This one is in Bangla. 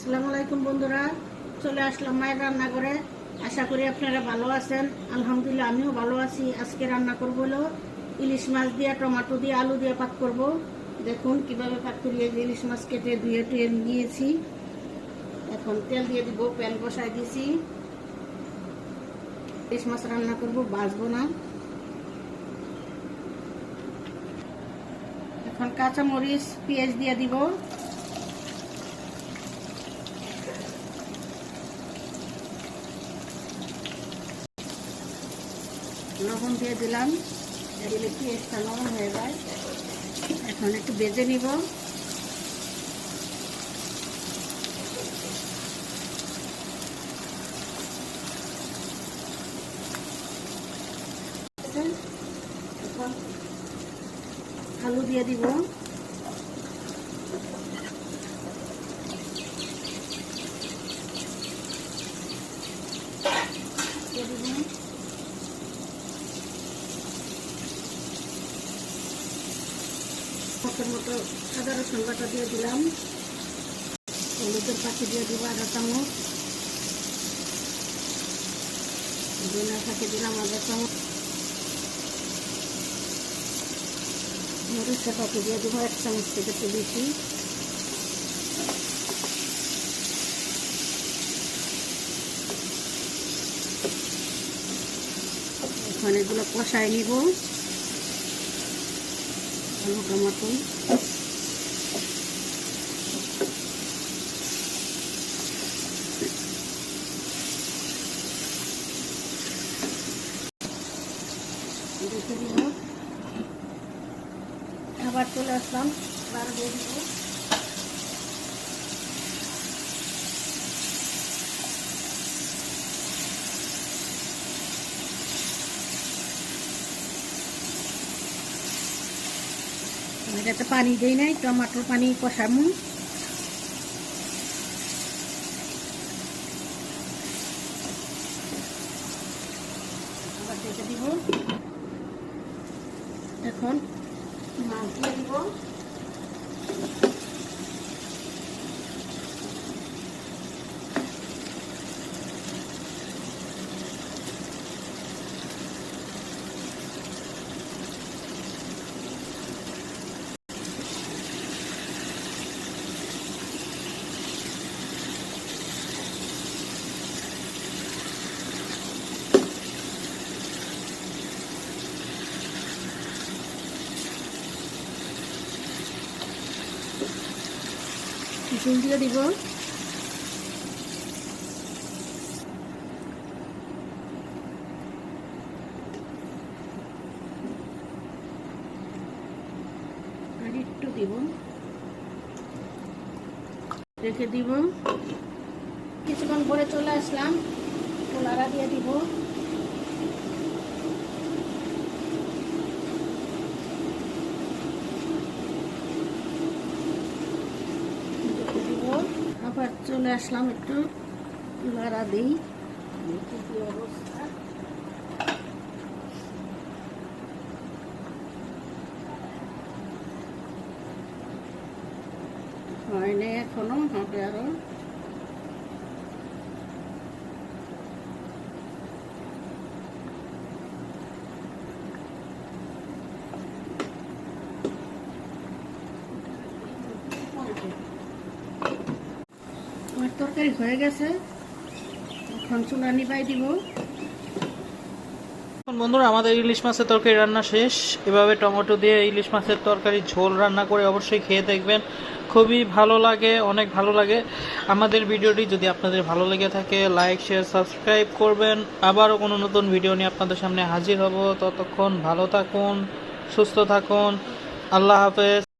আসসালামু আলাইকুম বন্ধুরা, চলে আসলাম মায়ের রান্নাঘরে। আশা করি আপনারা ভালো আছেন। আলহামদুলিল্লাহ আমিও ভালো আছি। আজকে রান্না করব হলো ইলিশ মাছ দিয়ে, টমেটো দিয়ে, আলু দিয়ে পাক করব। দেখুন কিভাবে পাক করিয়ে ইলিশ মাছ কেটে ধুয়ে টুয়ে নিয়েছি। এখন তেল দিয়ে দিব, প্যান বসাই দিয়েছি। ইলিশ মাছ রান্না করব, ভাজবো না। এখন কাঁচা মরিচ পেঁয়াজ দিয়ে দিব। লবণ দিয়ে দিলাম, দিলে পেঁয়াজটা নরম হয়ে যায়। এখন একটু ভেজে নিব। এখন আলু দিয়ে দিব। মতো আদা রসুন বাটা দিয়ে দিলাম। হলুদের পাখি দিয়ে দিব আধা চামচ। ধনিয়া পাখি দিলাম আধা চামচ। মরিচের পাখি দিয়ে দিব 1 চামচ থেকে একটু বেশি। এখন এগুলো কষায় নিব। আলু টমেটো রেখে দিব। আবার চলে আসলাম, আবার দিয়ে দিব। এটাতে পানি দিই নাই, টমেটোর পানি কষামু। আবার রেখে দিব। এখন মাছ দিয়ে দিব। ঝোল দিয়ে দিব। আর একটু দিব, রেখে দিব। কিছুক্ষণ পরে চলে আসলাম, পোলারা দিয়ে দিব। আবার চলে আসলাম, একটু লাড়া দিই। অবস্থা হয়নি এখনো, হবে আরো। আমার তরকারি হয়ে গেছে, এখন চুলা নিভাই দিব। বন্ধুরা, আমাদের ইলিশ মাছের তরকারি রান্না শেষ। এভাবে টমেটো দিয়ে ইলিশ মাছের তরকারি ঝোল রান্না করে অবশ্যই খেয়ে দেখবেন, খুবই ভালো লাগে, অনেক ভালো লাগে। আমাদের ভিডিওটি যদি আপনাদের ভালো লেগে থাকে, লাইক শেয়ার সাবস্ক্রাইব করবেন। আবারও কোনো নতুন ভিডিও নিয়ে আপনাদের সামনে হাজির হব। ততক্ষণ ভালো থাকুন, সুস্থ থাকুন। আল্লাহ হাফেজ।